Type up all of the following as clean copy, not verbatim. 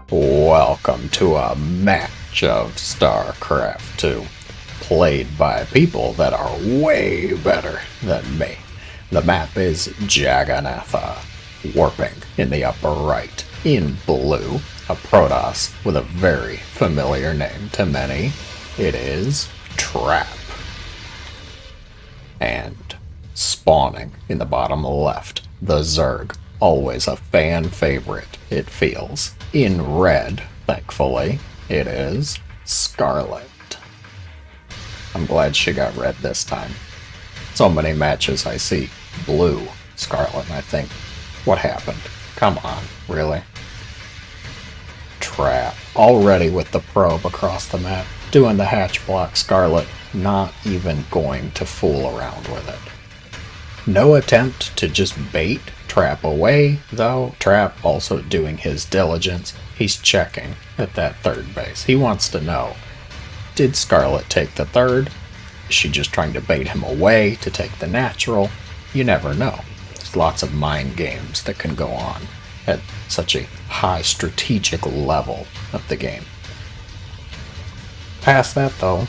Welcome to a match of Starcraft 2, played by people that are way better than me. The map is Jagannatha, warping in the upper right. In blue, a Protoss with a very familiar name to many. It is Trap. And spawning in the bottom left, the Zerg, always a fan favorite, it feels. In red, thankfully, it is Scarlett. I'm glad she got red this time. So many matches I see blue Scarlett and I think, what happened? Come on, really? Trap, already with the probe across the map, doing the hatch block. Scarlett not even going to fool around with it. No attempt to just bait Trap away, though. Trap also doing his diligence. He's checking at that third base. He wants to know, did Scarlett take the third? Is she just trying to bait him away to take the natural? You never know. There's lots of mind games that can go on at such a high strategic level of the game. Past that, though,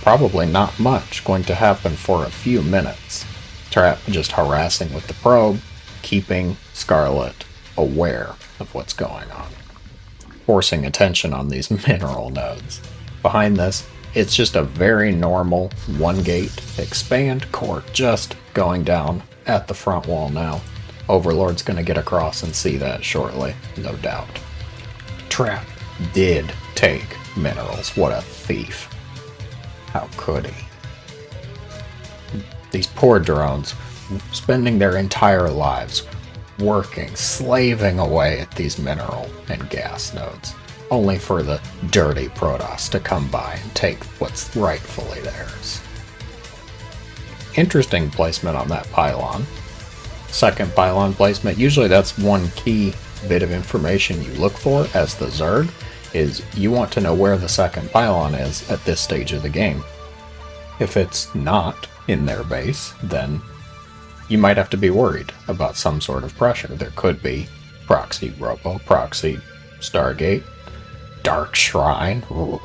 probably not much going to happen for a few minutes. Trap just harassing with the probe, keeping Scarlett aware of what's going on, forcing attention on these mineral nodes. Behind this, it's just a very normal one-gate expand core just going down at the front wall now. Overlord's going to get across and see that shortly, no doubt. Trap did take minerals. What a thief. How could he? These poor drones, spending their entire lives working, slaving away at these mineral and gas nodes, only for the dirty Protoss to come by and take what's rightfully theirs. Interesting placement on that pylon. Second pylon placement, usually that's one key bit of information you look for as the Zerg, is you want to know where the second pylon is at this stage of the game. If it's not in their base, then you might have to be worried about some sort of pressure. There could be proxy robo, proxy Stargate, Dark Shrine. Ooh,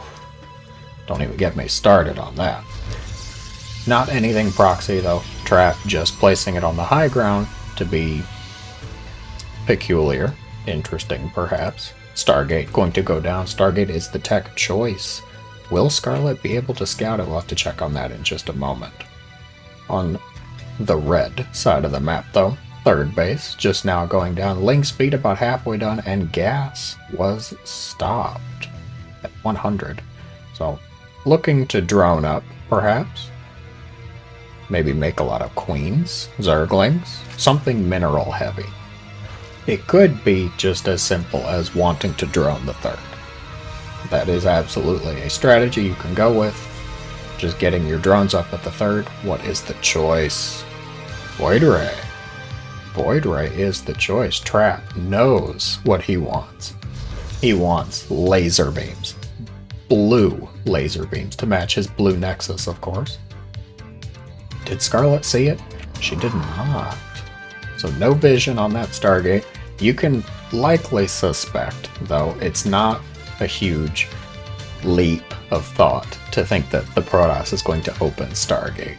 don't even get me started on that. Not anything proxy though. Trap just placing it on the high ground to be peculiar, interesting perhaps. Stargate going to go down. Stargate is the tech choice. Will Scarlett be able to scout it? We'll have to check on that in just a moment. On the red side of the map though, third base just now going down. Link speed about halfway done and gas was stopped at 100. So looking to drone up perhaps. Maybe make a lot of queens, zerglings, something mineral heavy. It could be just as simple as wanting to drone the third. That is absolutely a strategy you can go with. Just getting your drones up at the third. What is the choice? Void Ray. Void Ray is the choice. Trap knows what he wants. He wants laser beams. Blue laser beams to match his blue Nexus, of course. Did Scarlett see it? She did not. So no vision on that Stargate. You can likely suspect, though it's not a huge leap of thought to think that the Protoss is going to open Stargate.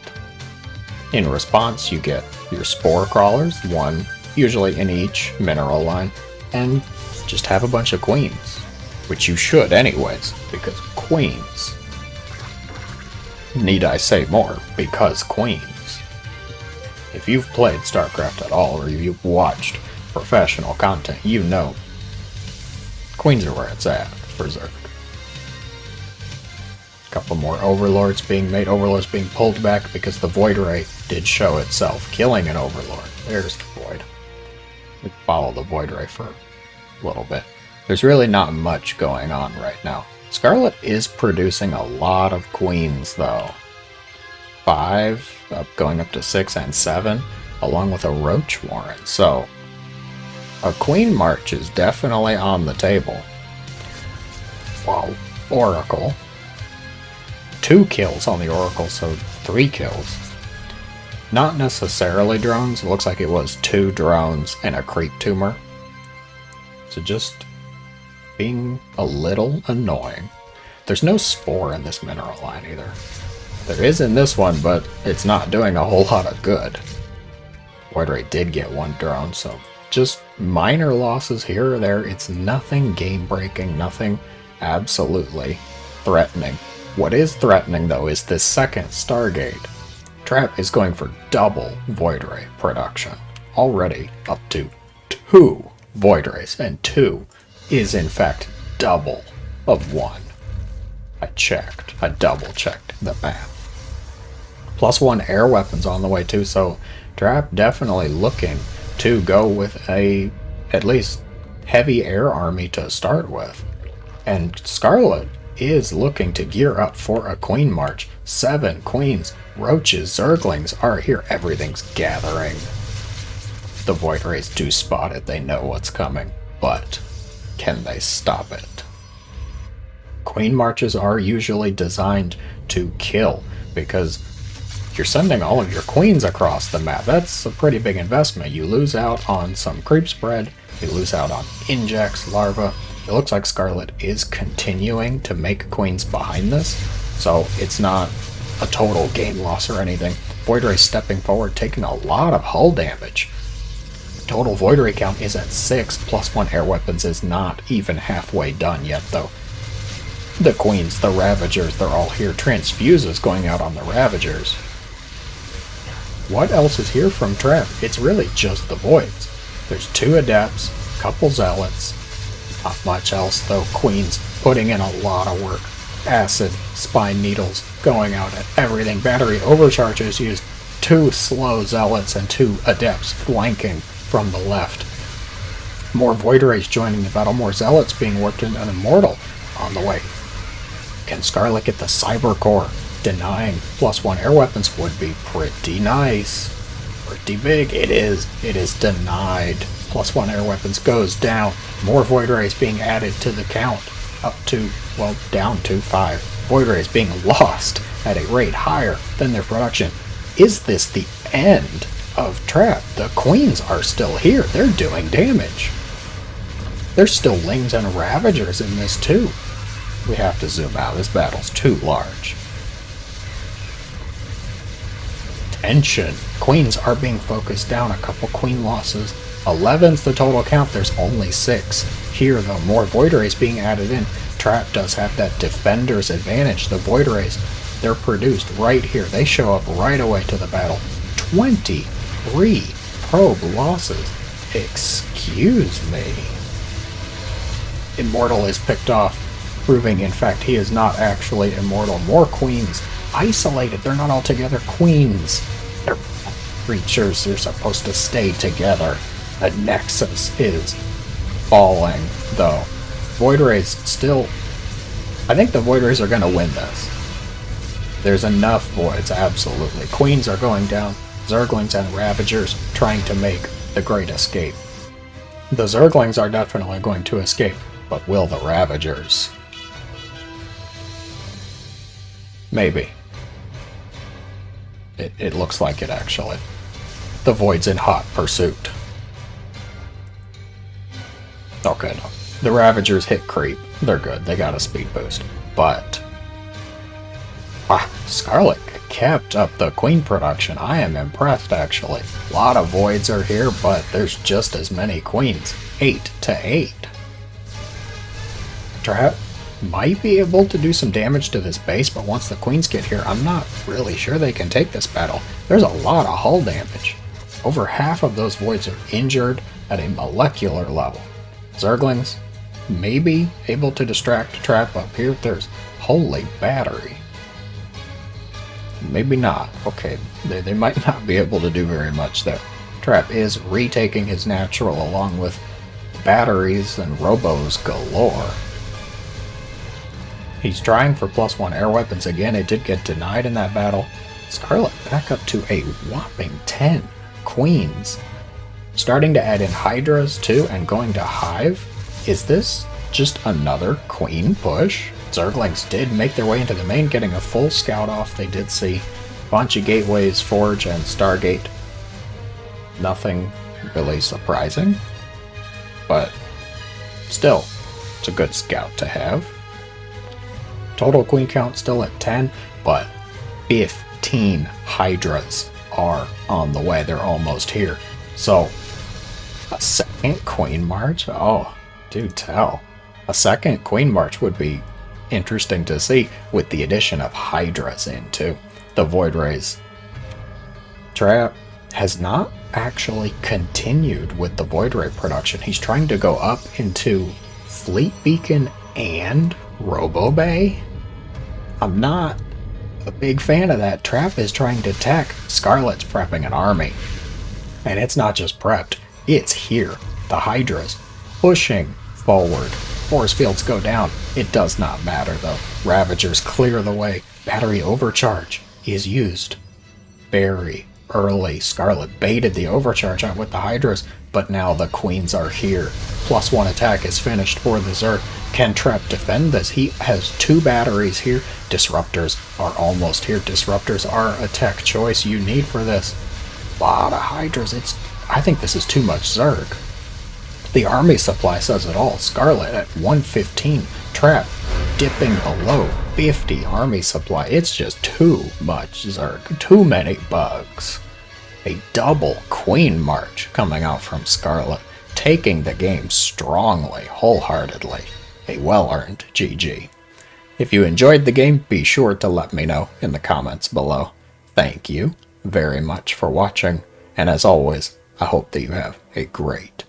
In response, you get your spore crawlers, one usually in each mineral line, and just have a bunch of queens, which you should anyways, because queens. Need I say more? Because queens. If you've played StarCraft at all, or you've watched professional content, you know queens are where it's at for Zerg. A couple more overlords being made. Overlords being pulled back because the Void Ray did show itself, killing an overlord. There's the Void. We follow the Void Ray for a little bit. There's really not much going on right now. Scarlett is producing a lot of queens though. 5, going up to 6 and 7, along with a Roach Warren. So a queen march is definitely on the table. Wow, Oracle. 2 kills on the Oracle, so 3 kills. Not necessarily drones. It looks like it was 2 drones and a creep tumor. So just being a little annoying. There's no spore in this mineral line either. There is in this one, but it's not doing a whole lot of good. Void Ray did get one drone, so just minor losses here or there. It's nothing game-breaking, nothing absolutely threatening. What is threatening, though, is this second Stargate. Trap is going for double Void Ray production. Already up to 2 Void Rays, and 2 is in fact double of 1. I double-checked the math. +1 air weapons on the way too, so Trap definitely looking to go with a at least heavy air army to start with. And Scarlett is looking to gear up for a Queen March. 7 Queens, Roaches, Zerglings are here. Everything's gathering. The Void Rays do spot it. They know what's coming. But can they stop it? Queen Marches are usually designed to kill because you're sending all of your queens across the map. That's a pretty big investment. You lose out on some creep spread. You lose out on injects, larvae. It looks like Scarlett is continuing to make queens behind this, so it's not a total game loss or anything. Void Ray stepping forward, taking a lot of hull damage. Total Void Ray count is at 6, +1 air weapons is not even halfway done yet, though. The queens, the Ravagers, they're all here. Transfuses going out on the Ravagers. What else is here from Trap? It's really just the Voids. There's 2 Adepts, couple Zealots. Not much else though. Queens putting in a lot of work. Acid, Spine Needles going out at everything. Battery overcharges used. 2 slow Zealots and 2 Adepts flanking from the left. More Void Rays joining the battle. More Zealots being worked into an Immortal on the way. Can Scarlett get the Cyber Core? Denying +1 air weapons would be pretty nice. Pretty big. It is. It is denied. +1 air weapons goes down. More Void Rays being added to the count. Up to, well, down to 5. Void Rays being lost at a rate higher than their production. Is this the end of Trap? The Queens are still here. They're doing damage. There's still Lings and Ravagers in this too. We have to zoom out. This battle's too large. Tension. Queens are being focused down. A couple Queen losses. 11's the total count. There's only 6. Here, though, more Void Rays being added in. Trap does have that Defender's advantage. The Void Rays, they're produced right here. They show up right away to the battle. 23 probe losses. Excuse me. Immortal is picked off, proving, in fact, he is not actually immortal. More Queens. Isolated. They're not all together. Queens. They're creatures. They're supposed to stay together. The Nexus is falling, though. Void Rays still... I think the Void Rays are going to win this. There's enough Voids, absolutely. Queens are going down. Zerglings and Ravagers trying to make the Great Escape. The Zerglings are definitely going to escape, but will the Ravagers? Maybe. It looks like it, actually. The Void's in hot pursuit. Okay, no. The Ravagers hit creep. They're good. They got a speed boost. But... Scarlett kept up the Queen production. I am impressed, actually. A lot of Voids are here, but there's just as many Queens. 8 to 8. Trap might be able to do some damage to this base, but once the Queens get here, I'm not really sure they can take this battle. There's a lot of hull damage. Over half of those Voids are injured at a molecular level. Zerglings may be able to distract Trap up here. There's Holy Battery. Maybe not. Okay, they might not be able to do very much there. Trap is retaking his natural along with batteries and robos galore. He's trying for +1 air weapons again. It did get denied in that battle. Scarlett back up to a whopping 10 Queens. Starting to add in Hydras too and going to Hive. Is this just another Queen push? Zerglings did make their way into the main, getting a full scout off. They did see a bunch of gateways, Forge, and Stargate. Nothing really surprising, but still, It's a good scout to have. Total queen count still at 10, but 15 Hydras are on the way. They're almost here. So, a second queen march? Oh, do tell. A second queen march would be interesting to see with the addition of Hydras in too. The Void Rays trap has not actually continued with the Void Ray production. He's trying to go up into Fleet Beacon and Robo Bay. I'm not a big fan of that. Trap is trying to tech. Scarlett's prepping an army. And it's not just prepped, it's here. The Hydras pushing forward. Force fields go down. It does not matter though. Ravagers clear the way. Battery overcharge is used very early. Scarlett baited the overcharge out with the Hydras, but now the queens are here. +1 attack is finished for the Zerg. Can Trap defend this? He has 2 batteries here. Disruptors are almost here. Disruptors are a tech choice you need for this. A lot of Hydras. I think this is too much Zerg. The army supply says it all. Scarlett at 115. Trap dipping below 50 army supply. It's just too much Zerg. Too many bugs. A double queen march coming out from Scarlett. Taking the game strongly, wholeheartedly. A well-earned GG. If you enjoyed the game, be sure to let me know in the comments below. Thank you very much for watching, and as always, I hope that you have a great